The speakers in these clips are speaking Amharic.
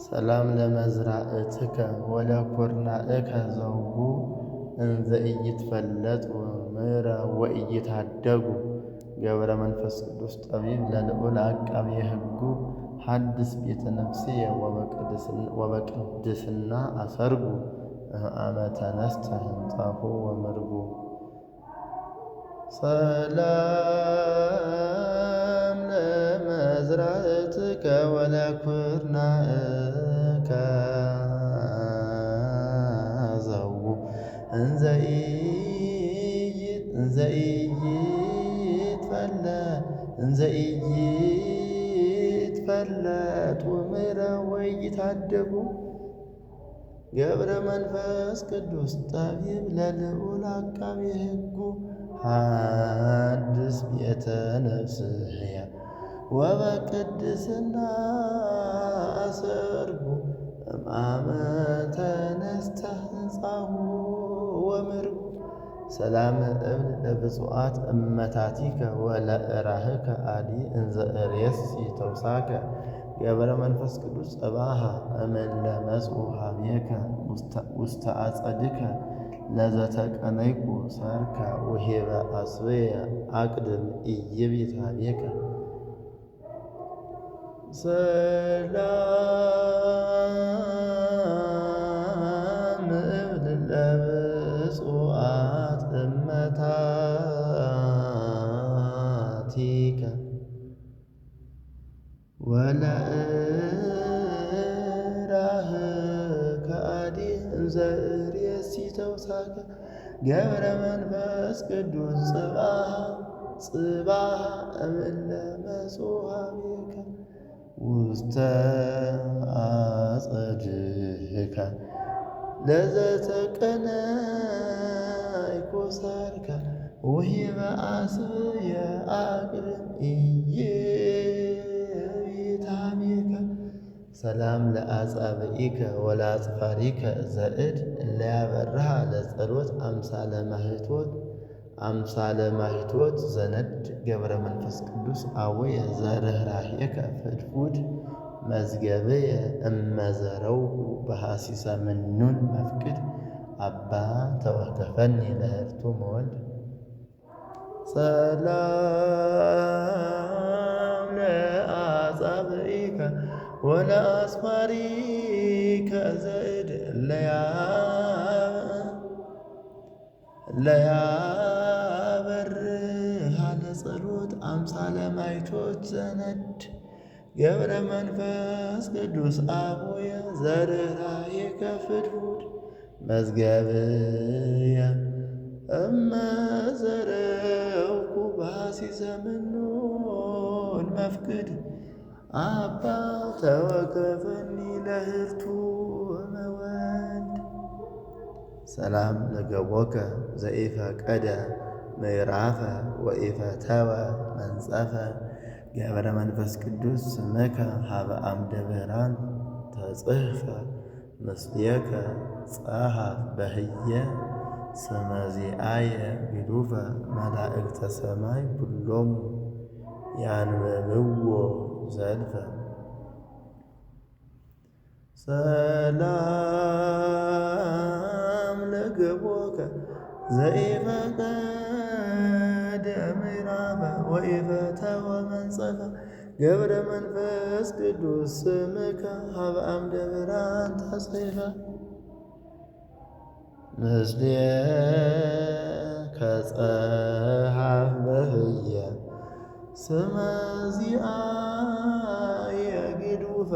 ሰላም ለመዝራእትከ ወለኵርናእከ ዘውጉ እንዘ ኢይትፈለጡ ምሕረ ወኢይትሃደጉ ገብረ መንፈስ ቅዱስ ጠቢብ ለልዑል አቃቤ ሕጉ ሐድስ ቤተ ነፍስየ ወበቅድስና አሰርጉ እምአመ ተነስተ ህንጻሁ ወምርጉ። ሰላም ለመዝራእትከ ወለኵርናእከ ዘውጉ እንዘ ኢይትፈለጡ ምሕረ ወኢይትሃደጉ ገብረ መንፈስ ቅዱስ ጠቢብ ለልዑል አቃቤ ሕጉ ሐድስ ቤተ ነፍስየ ወበቅድስና አሰርጉ እምአመ ተነስተ ህንጻሁ ወምርጉ። ሰላም እብል ለብፁዓት እመታቲከ ወለእራህከ አዲ እንዘ እሬሲ ተውሳከ ገብረ መንፈስ ቅዱስ ጸባሃ እምእለ መጽኡ ኀቤከ ውስተ አጸድከ ለዘተቀነይኩ ሠርከ ወሄበ አስብየ አቅድም ኢይቤት ኀቤከ። ሰላም እብል ለብፁዓት እመታቲከ ወለእራህከ አዲ እንዘ እሬሲ ተውሳከ ገብረ መንፈስ ቅዱስ ጽባሃ እምእለ መጽኡ ኀቤከ ውስተ አጸድከ ለዘተቀነይኩ ሠርከ ወሄበ አስብየ አቅድም ኢይቤት ኀቤከ። ሰላም ለአጻብዒከ ወለአጽፋሪከ ዘእድ እለ ያበርሃ ለጸሎት አምሳለ ማኅቶት ዘነድ ገብረ መንፈስ ቅዱስ አቡየ ዘርኅራኄከ ፍድፉድ መዝገብየ እመዘረውኩ በሐሲሰ ምኑን መፍቅድ አባ ተወከፈኒ ለህፍቱ መወልድ። ሰላም ለአጻብዒከ ወለአጽፋሪከ ዘእድ እለ ያበርሃ ለጸሎት አምሳለ ማኅቶት ዘነድ ገብረ መንፈስ ቅዱስ አቡየ ዘርኅራኄከ ፍድፉድ መዝገብየ እመዘረውኩ በሐሲሰ ምኑን መፍቅድ አባ ተወከፈኒ ለህፍቱ መወልድ። ሰላም ለገቦከ ዘኢፈቀደ ምዕራፈ ወኢፈተወ መንጸፈ ገብረ መንፈስ ቅዱስ ስምከ ሀበ አምደ ብርሃን ተጽሕፈ ምስሌከ ጸሐፍ በህየ ስመ ዚአየ ግዱፈ መላእክተ ሰማይ ኩሎሙ ያንበብዎ ዘልፈ። ሰላም ለገቦከ ዘኢፈቀደ ምዕራፈ ወኢፈተወ መንጸፈ ገብረ መንፈስ ቅዱስ ስምከ ሀበ አምደ ብርሃን ተጽሕፈ ምስሌከ ጸሐፍ በህየ ስመ ዚአየ ግዱፈ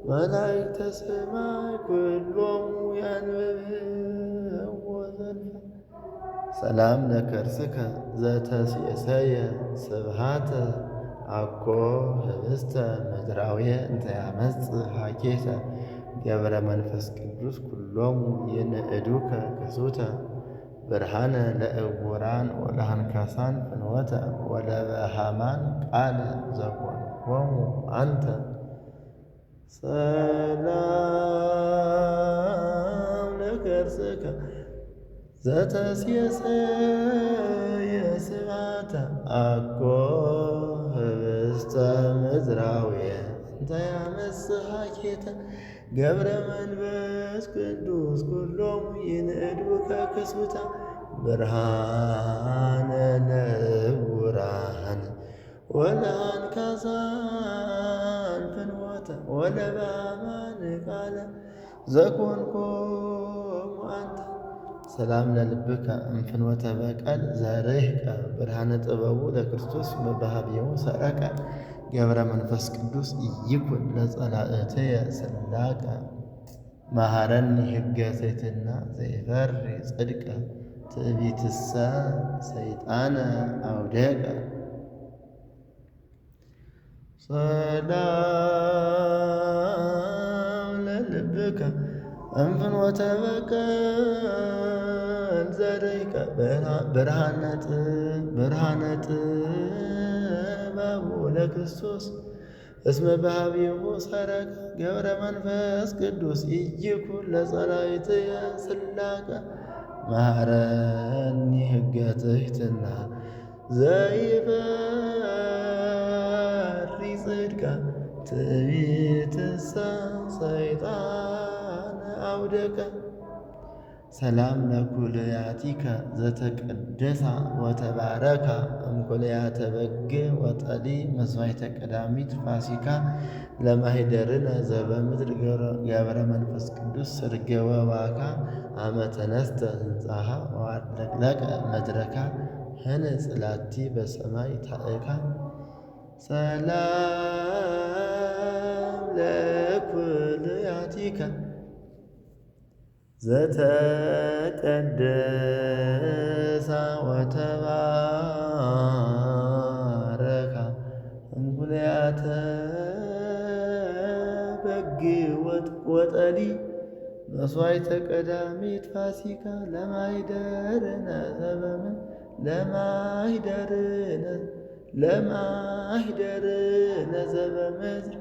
መላእክተ ሰማይ ኩሎሙ ያንብብዎ ዘልፈ። ሰላም ለከርስከ ዘተሴሰየ ስብሃተ አኮ ህብስተ ምድራውየ እንተ ያመጽእ ሀኬተ ገብረ መንፈስ ቅዱስ ኩሎሙ ይንእዱከ ክሱተ ብርሃነ ለእውራን ወለሃንካሳን ፍኖተ ወለበሃማን ቃል ዘኮንኮሙ አንተ። ሰላም ለከርስከ ዘተሴሰየ ስብሐተ አኮ ህብስተ ምድራውየ እንተ ያመስህ ሀኬተ ገብረ መንፈስ ቅዱስ ኩሎሙ ይንእድውከ ክሱታ ብርሃነ ለዕውራን ወለአንካሳን ፍኖተ ወለባማን ቃለ ዘኮንኮሙ አንተ ሰላም ለልብከ እምፍኖተ በቀል ዘርህቀ ብርሃነ ጥበቡ ለክርስቶስ በባህብየው ሰረቀ ገብረ መንፈስ ቅዱስ ኢይኩን ለጸላእትየ ስላቀ መሃረኒ ሕገ ትሕትና ዘይፈሪ ጽድቀ ትዕቢትሰ ሰይጣነ አውደቀ ሰላም ለልብከ እምፍኖተ በቀል ዘርህቀ ብርሃነ ጥበቡ ለክርስቶስ እስመ በኀቤሁ ሰረቀ ገብረ መንፈስ ቅዱስ ኢይኩን ለጸላእትየ ስላቀ መሃረኒ ሕገ ትሕትና ዘይፈሪ ጽድቀ ትዕቢትሰ ሰይጣነ አውደቀ ሰላም ለኩልያቲከ ዘተቀደሳ ወተባረካ እምኩልያተ በግ ወጠሊ መሥዋዕተ ቀዳሚት ፋሲካ ለማኅደርነ ዘበምድር ገብረ መንፈስ ቅዱስ ስርገወ ዋካ አመ ተነስተ ህንጻሃ ወአድለቅለቀ መድረካ ህንጽ ላቲ በሰማይ ታእካ ሰላም ለኩልያቲከ ዘተቀደሳ ወተባረካ እምኩልያተ በግ ወጠሊ መሥዋዕተ ቀዳሚት ፋሲካ ለማኅደርነ ዘበምድር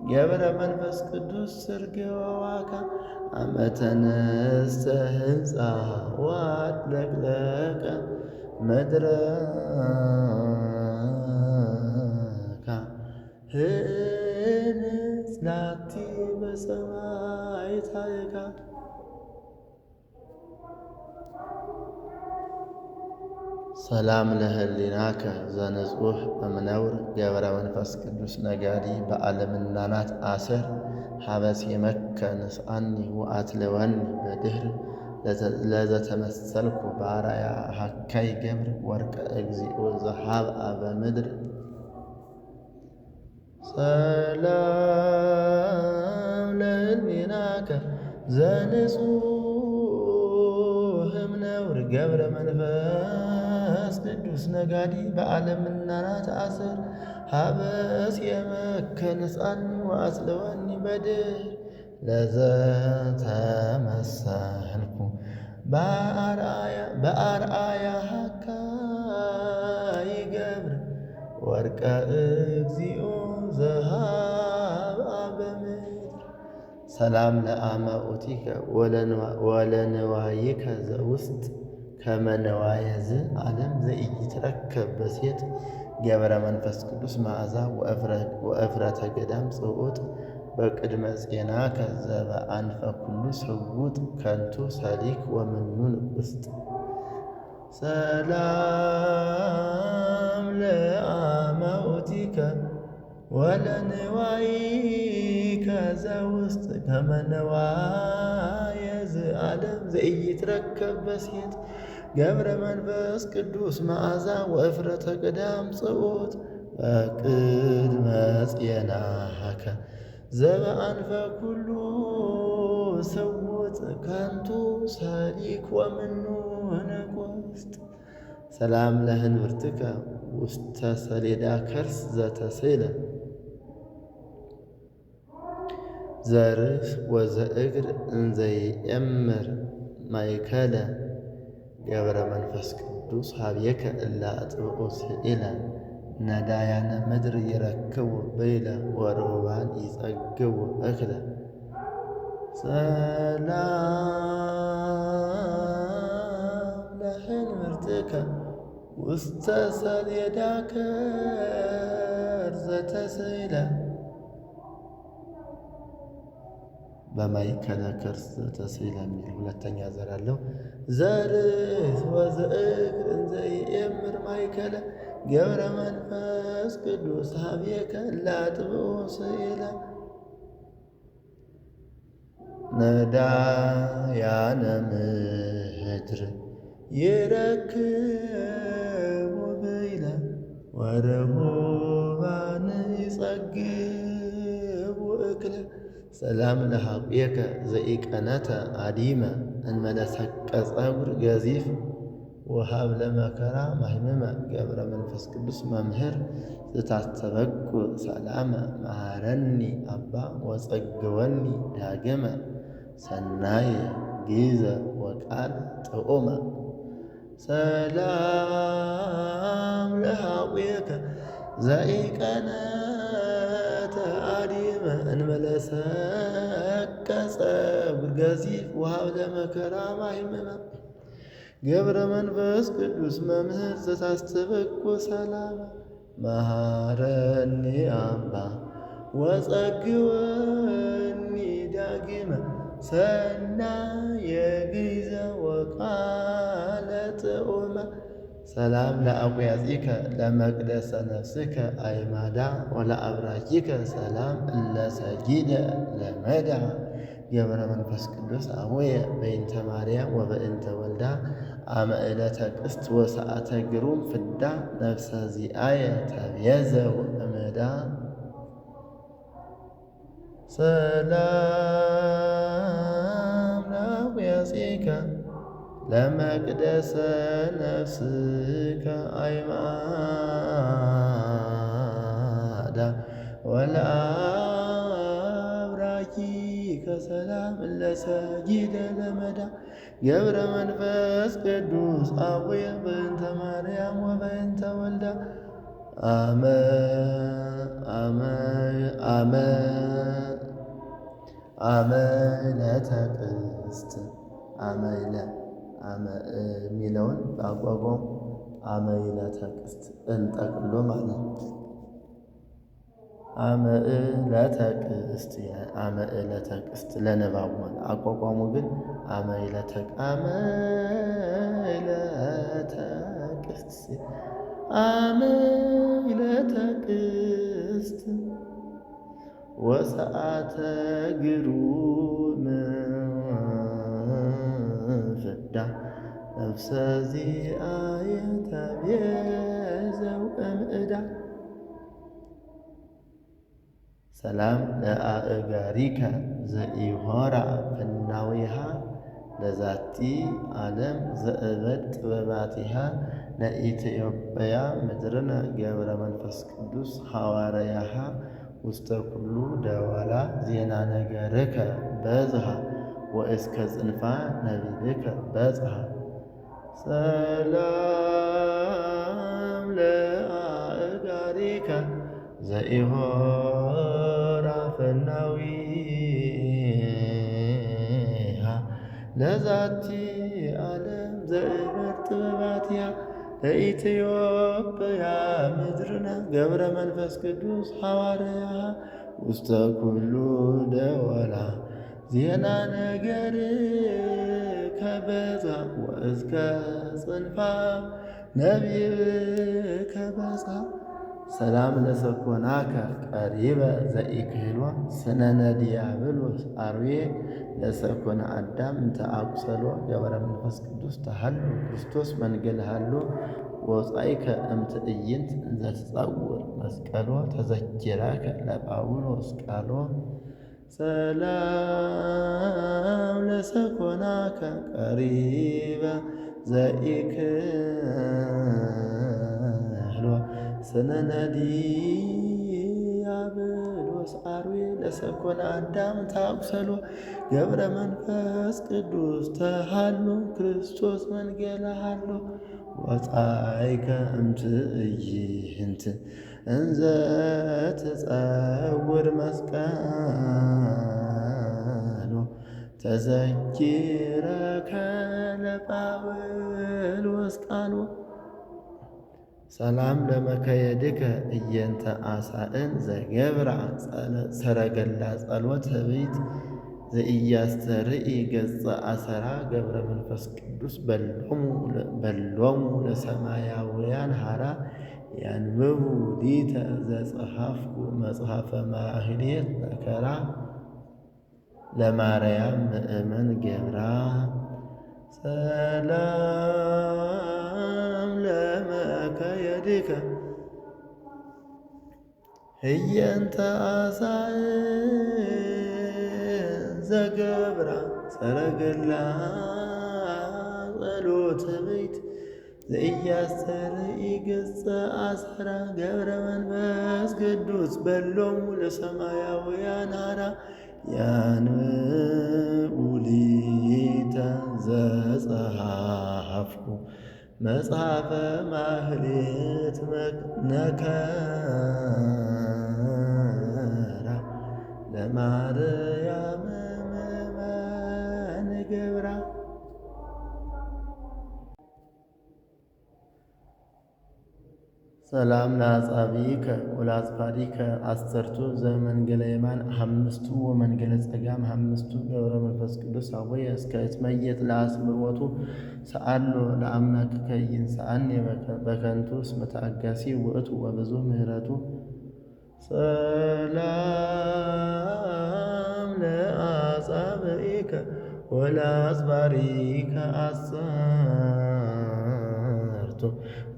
ገብረ መንፈስ ቅዱስ ስርገወ ዋካ አመ ተነስተ ህንጻ ወአድለቅለቀ መድረካ ህንጽ ላቲ በሰማይ ታእካ ሰላም ለህሊናከ ዘንጹሕ እምነውር ገብረ መንፈስ ቅዱስ ነጋዲ በዓለምናናት አሰር ሀበስ የመከ ንስአኒ ወአትለወኒ በድህር ለዘተመሰልኩ በአርአያ ሀካይ ገብር ወርቀ እግዚኦ ዘሃብአ በምድር ሰላም ለህሊናከ ዘንጹሕ እምነውር ገብረ መንፈስ ቅዱስ ነጋዲ በዓለምናናት አሰር ሀበስ የመከ ንስአኒ ወአትለወኒ በድህር ለዘተመሰልኩ በአርአያ ሀካይ ገብር ወርቀ እግዚኦ ዘሃብአ በምድር ሰላም ለአማኡቲከ ወለንዋይከ ዘውስጥ ከመ ነዋየ ዘዓለም ዘኢይትረከብ በሴት ገብረ መንፈስ ቅዱስ መዓዛ ወእፍረተ ገዳም ጽዑጥ በቅድመ ጼናከ ዘበአንፈ ኩሉ ስውጥ ከንቱ ሰሊክ ወምኑን ውስጥ ሰላም ለአማኡቲከ ወለንዋይከ ዘውስጥ ከመ ነዋየ ዘዓለም ዘኢይትረከብ በሴት ገብረ መንፈስ ቅዱስ መዓዛ ወእፍረተ ገዳም ጽዑጥ በቅድመ ጼናከ ዘበአንፈ ኩሉ ስውጥ ከንቱ ሰሊክ ወምኑን ውስጥ ሰላም ለህንብርትከ ውስተ ሰሌዳ ከርስ ዘተስእለ ዘርፍ ወዘእግር እንዘይእምር ማእከለ ገብረ መንፈስ ቅዱስ ሀቤከ እለ አጥብቁ ስኢለ ነዳያነ ምድር ይረክቡ ብይለ ወርሁባን ይጸግቡ እክለ ሰላም ለህንብርትከ ውስተ ሰሌዳከ ዘተስእለ በማእከለ ከርስ ዘተስእለ የሚል ሁለተኛ ዘር አለው። ዘርእስ ወዘእግር እንዘ ይእምር ማእከለ ገብረ መንፈስ ቅዱስ ኀቤከ ላጥብኦ ስእለ ነዳያነ ምድር ይረክቡ ብእለ ወርሁባን ይጸግቡ እክለ ሰላም ለኀቤከ ዘኢቀነተ አዲመ እንበለ ሰቀ ጸጉር ገዚፍ ወሀብለ መከራ ማሕመመ ገብረ መንፈስ ቅዱስ መምህር ዘታስተበቁዕ ሰላመ መሃረኒ አባ ወጸግወኒ ዳግመ ሰናየ ግዘ ወቃል ጥዑመ ሰላም ለኀቤከ ዘኢቀነተ አዲመ እንበለ ሰቀ ጸጉር ገዚፍ ወሀብለ መከራ ማሕመመ ገብረ መንፈስ ቅዱስ መምህር ዘታስተበቁዕ ሰላመ መሃረኒ አባ ወጸግወኒ ዳግመ ሰናየ ግዘ ወቃለ ጥዑመ ሰላም ለአቁያጺከ ለመቅደሰ ነፍስከ አይማዳ ወለአብራኪከ ሰላም እለ ሰጊደ ለመዳ ገብረ መንፈስ ቅዱስ አቡየ በእንተ ማርያም ወበእንተ ወልዳ አመ ዕለተ ቅስት ወሰዓተ ግሩም ፍዳ ነፍሰ ዚአየ ተቤዘው እምዳ ሰላም ለአቁያጺከ ለመቅደሰ ነፍስከ አይማዳ ወለአብራኪከ ሰላም እለ ሰጊደ ለመዳ ገብረ መንፈስ ቅዱስ አቡየ በእንተ ማርያም ወበእንተ ወልዳ አመ ዕለተ ቅስት አመ የሚለውን በአቋቋም አመ ዕለተ ቅስት እንጠቅሎ ማለት ነው። አመ ዕለተ ቅስት ለንባቡ ማለት አቋቋሙ ግን አመ ዕለተ ቅስት አመ ዕለተ ቅስት ወሰዓተ ግሩም ፍዳ ነፍሰ ዚአየ ተቤዘው እምዕዳ ሰላም ለአእጋሪከ ዘኢሖራ ፍናዊሃ ለዛቲ ዓለም ዘእበድ ጥበባቲሃ ለኢትዮጵያ ምድርነ ገብረ መንፈስ ቅዱስ ሐዋርያሃ ውስተ ኩሉ ደወላ ዜና ነገርከ በዝሃ ወእስከ ጽንፋ ነቢብከ በጽሐ ሰላም ለአእጋሪከ ዘኢሖራ ፍናዊሃ ለዛቲ ዓለም ዘእበድ ጥበባቲሃ ለኢትዮጵያ ምድርነ ገብረ መንፈስ ቅዱስ ሐዋርያሃ ውስተ ኩሉ ደወላ ዜና ነገርከ በጽሐ ወእስከ ጽንፋ ነቢብከ በጽሐ ሰላም ለሰኮናከ ቀሪበ ዘኢክህሎ ስነነ ዲያብሎስ አርዌ ለሰኮነ አዳም እንተ አቁሰሎ ገብረ መንፈስ ቅዱስ ተሃሎ ክርስቶስ መንገል ሃሎ ወጻኢከ እምትዕይንት እንዘ ትጸውር መስቀሎ ተዘኪራከ ለጳውሎስ ቃሎ ሰላም ለሰኮናከ ቀሪበ ዘኢክህሎ ስነነ ዲያብሎስ አርዌ ለሰኮነ አዳም ታቁሰሎ ገብረ መንፈስ ቅዱስ ተሃሎ ክርስቶስ መንገለ ሃሎ ወጻኢከ እምትዕይንት እንዘ ትጸውር መስቀሎ ተዘኪረከ ለጳውሎስ ቃሎ ሰላም ለመከየድከ እየንተ አሳእን ዘገብራ ሰረገላ ጸሎት ቤት ዘኢያስተርኢ ገጸ አሰራ ገብረ መንፈስ ቅዱስ በሎሙ ለሰማያውያን ሀራ ያንብቡ ዲተ ዘጸሐፍኩ መጽሐፈ ማህሌት መከራ ለማርያም ምእመን ገብራ ሰላም ለመከየድከ ህየንተ አሳእን ዘገብራ ሰረገላ ጸሎተ ቤት ዘኢያስተርኢ ገጸ አሰራ ገብረ መንፈስ ቅዱስ በሎሙ ለሰማያውያን ሀራ ያንብቡ ሊተ ዘጸሐፍኩ መጽሐፈ ማህሌት መከራ ለማርያም ምእመን ገብራ ሰላም ለአጻብዒከ ወለአጽፋሪከ አሰርቱ ዘመንገለ የማን አምስቱ ወመንገለ ጸጋም አምስቱ ገብረ መንፈስ ቅዱስ አወየ እስከ እትመየጥ ለአስምሮቱ ሰአሎ ለአምላክከ ይንሣአኒ በከንቱ እስመ ተአጋሲ ውእቱ ወብዙ ምሕረቱ ሰላም ለአጻብዒከ ወለአጽፋሪከ አሰርቱ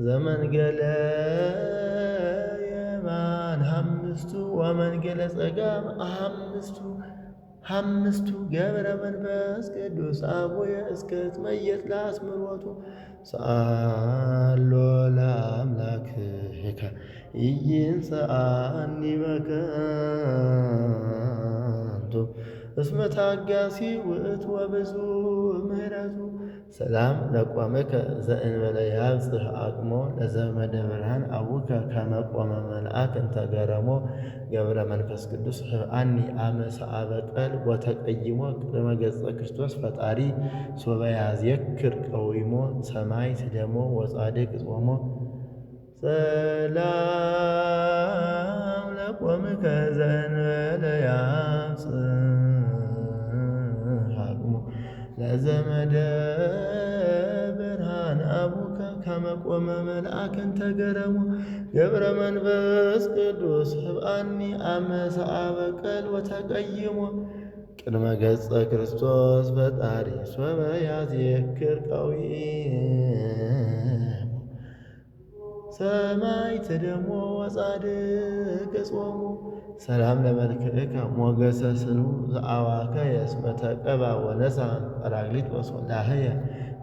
ዘመንገለ የማን አምስቱ ወመንገለ ጸጋም አምስቱ ገብረ መንፈስ ቅዱስ አቡየ እስከ እትመየጥ ለአስምሮቱ ሰአሎ ለአምላክከ ኢይንሣአኒ በከንቱ እስመ ተአጋሲ ውእቱ ወብዙ ምሕረቱ ሰላም ለቆምከ ዘእንበለ ያብጽሕ አቅሞ ለዘመደ ብርሃን አቡከ ከመ ቆመ መልአክ እንተ ገረሞ ገብረ መንፈስ ቅዱስ ህብአኒ አመ ሰአበ ቀልብ ወተቀይሞ ቅድመ ገጸ ክርስቶስ ፈጣሪ ሶበ ያዝየክር ቀዊሞ ሰማይ ስደሞ ወጻድቅ ጾሞ ሰላም ለቆምከ ዘእንበለ ያብጽሕ አቅሞ ለዘመደ ብርሃን አቡከ ከመ ቆመ መልአክ እንተ ገረሞ ገብረ መንፈስ ቅዱስ ህብአኒ አመ ሰአበ ቀልብ ወተቀይሞ ቅድመ ገጸ ክርስቶስ ፈጣሪ ሶበ ያዝየክር ቀዊሞ ሰማዕት ደሞ ወጻድቅ ጾሙ ሰላም ለመልክዕከ ሞገሰ ስኑ ዘአዋከየ እስመ ተቀባ ወነሣ ጰራቅሊጦስ ወላህየ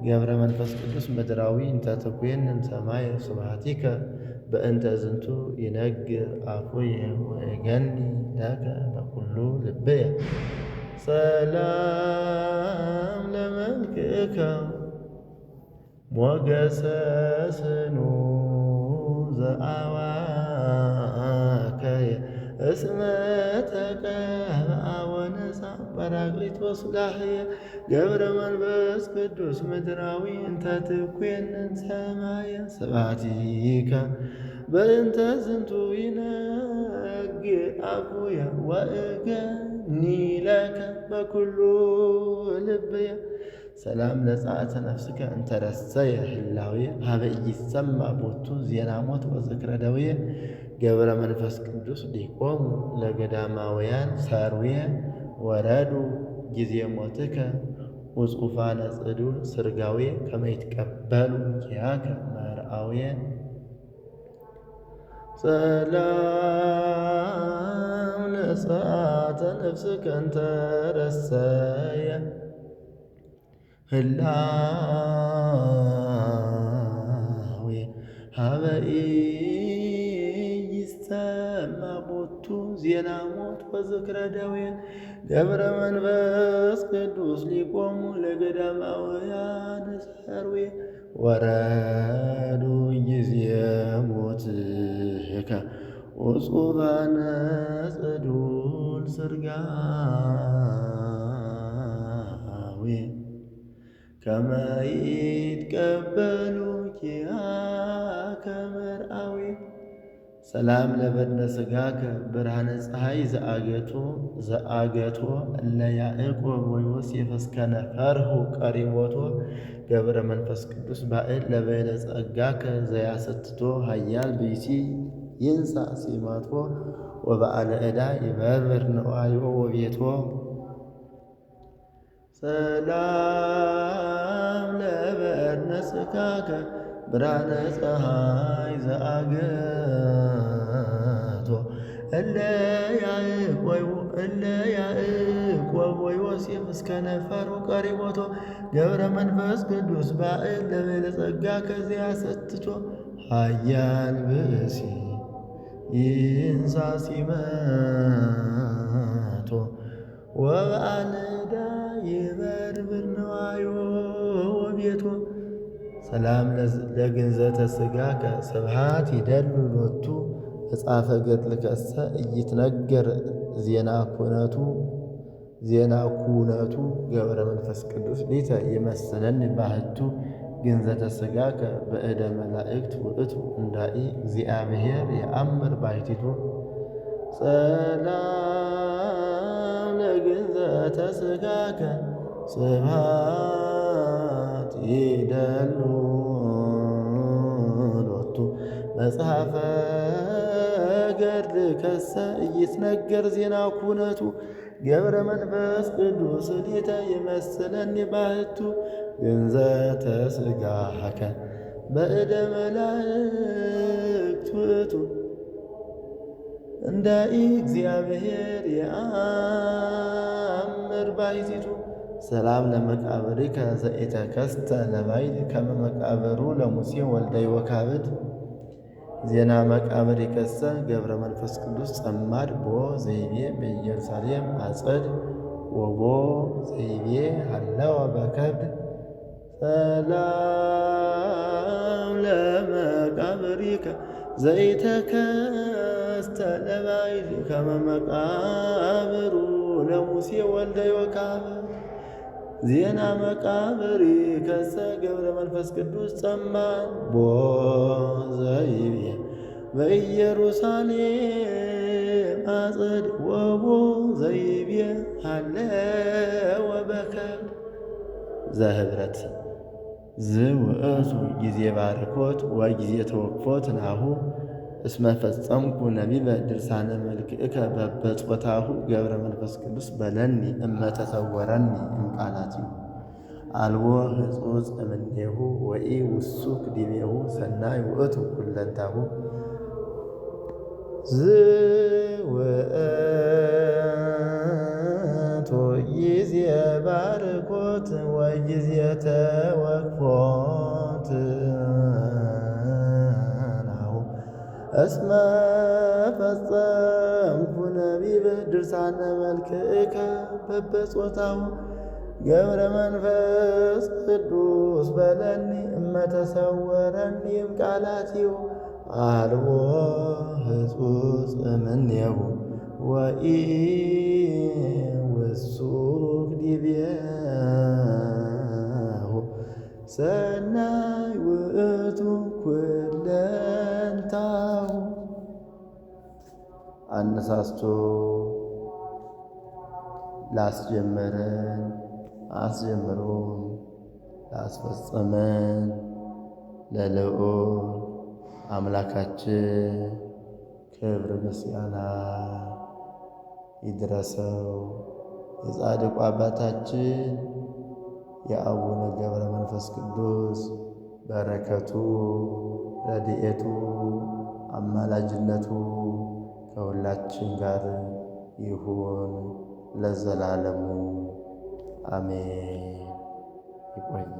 ገብረ መንፈስ ቅዱስ ምድራዊ እንተ ትኰንን ሰማየ ስብሐቲከ በእንተ ዝንቱ ይነግር አፉየ ወይገኒ ለከ በኩሉ ልብየ ሰላም ለመልክዕከ ሞገሰ ስኑ ዘአዋከየ እስመ ተቀብአ ወነሣ ጰራቅሊጦስ ላህየ ገብረ መንፈስ ቅዱስ ምድራዊ እንተ ትኰንን ሰማየ ስብሐቲከ በእንተ ዝንቱ ይነግር አፉየ ወእገኒ ለከ በኩሉ ልብየ ሰላም ለጸአተ ነፍስከ እንተ ረሰየ ህላዌ ሀበ ኢይሰማ ቦቱ ዜና ሞት ወዝክረ ደዌ ገብረ መንፈስ ቅዱስ ዲቆሙ ለገዳማውያን ሰርዌ ወረዱ ጊዜ ሞትከ ውጹፋነ ጽዱል ስርጋዌ ከመ ይትቀበሉ ኪያከ መርአዌ ሰላም ለጸአተ ነፍስከ እንተ ረሰየ ህላዌ ሀበ ኢይሰማ ቦቱ ዜና ሞት ወዝክረ ደዌ ገብረ መንፈስ ቅዱስ ሊቆሙ ለገዳማውያን ሰርዌ ወረዱ ጊዜ ሞትከ ውጹፋነ ጽዱል ስርጋዌ ከመ ይትቀበሉ ኪያከ መርአዌ ሰላም ለበድነ ሥጋከ ብርሃነ ፀሐይ ዘአገቶ እለ ያዕቆብ ወዮሴፍ እስከነ ፈርሁ ቀሪቦቶ ገብረ መንፈስ ቅዱስ ባዕል ለበይነ ጸጋከ ዘያሰትቶ ኃያል ብእሲ ይንሣ ሲመቶ ወበዓለ ዕዳ ይበርብር ንዋዮ ወቤቶ። ሰላም ለበድነ ሥጋከ ብርሃነ ፀሐይ ዘአገቶ እለ ያዕቆብ ወዮሴፍ እስከነ ፈርሁ ቀሪቦቶ ገብረ መንፈስ ቅዱስ ባዕል ለበይነ ጸጋከ ዘያሰትቶ ኃያል ብእሲ ይንሣ ሲመቶ ወበዓለ ዕዳ ይበርብር ንዋዮ ወቤቶ። ሰላም ለግንዘተ ሥጋከ ስብሐት ይደሉ ሎቱ መጽሐፈ ገድልከሰ ኢይትነገር ዜና ኩነቱ ገብረ መንፈስ ቅዱስ ሊተ ይመስለኒ ባህቱ ግንዘተ ሥጋከ በእደ መላእክት ውእቱ እንዳኢ እግዚአብሔር የአምር ባሕቲቱ። ሰላም ለግንዘተ ሥጋከ ስብሐት ይደሉ ሎቱ መጽሐፈ ገድልከሰ ኢይትነገር ዜና ኩነቱ ገብረ መንፈስ ቅዱስ ሊተ ይመስለኒ ባህቱ ግንዘተ ሥጋከ በእደ መላእክት ውእቱ እንዳኢ እግዚአብሔር የአምር ባሕቲቱ። ሰላም ለመቃብርከ ዘኢተከስተ ለባዕድ ከመ መቃብሩ ለሙሴ ወልደ ዮካብድ ዜና መቃብርከሰ ገብረ መንፈስ ቅዱስ ጸማድ ቦ ዘይቤ በኢየሩሳሌም አጸድ ወቦ ዘይቤ ሀለወ በከብድ። ሰላም ለመቃብርከ ዘኢተከስተ ለባዕድ ከመ መቃብሩ ለሙሴ ወልደ ዮካብድ ዜና መቃብርከሰ ገብረ መንፈስ ቅዱስ ጸማድ ቦ ዘይቤ በኢየሩሳሌም አጸድ ወቦ ዘይቤ ሀለወ በከብድ። ዘኅብረት ዝውእቱ ጊዜ ባርኮት ወጊዜ ተወክፎት ናሁ እስመ ፈጸምኩ ነቢበ ድርሳነ መልክዕከ በበጾታሁ ገብረ መንፈስ ቅዱስ በለኒ እመተሰወረኒ እምቃላቲሁ አልቦ ህጹጽ እምኔሁ ወኢ ውሱክ ዲቤሁ ሰናይ ውእቱ ኩለንታሁ። ዝውእቱ ጊዜ ባርኮት ወጊዜ ተወክፎት ናሁ እስመ ፈጸምኩ ነቢበ ድርሳነ መልክዕከ በበጾታሁ ገብረ መንፈስ ቅዱስ በለኒ እመተሰወረኒ እምቃላቲሁ አልቦ ህጹጽ እምኔሁ ወኢ ውሱክ ዲቤሁ ሰናይ ውእቱ ኩለንታሁ። አነሳስቶ ላስጀመረን አስጀምሮ ላስፈጸመን ለልዑል አምላካችን ክብር ምስጋና ይድረሰው። የጻድቁ አባታችን የአቡነ ገብረ መንፈስ ቅዱስ በረከቱ ረድኤቱ አማላጅነቱ ከሁላችን ጋር ይሁን ለዘላለሙ አሜን። ይቆያል።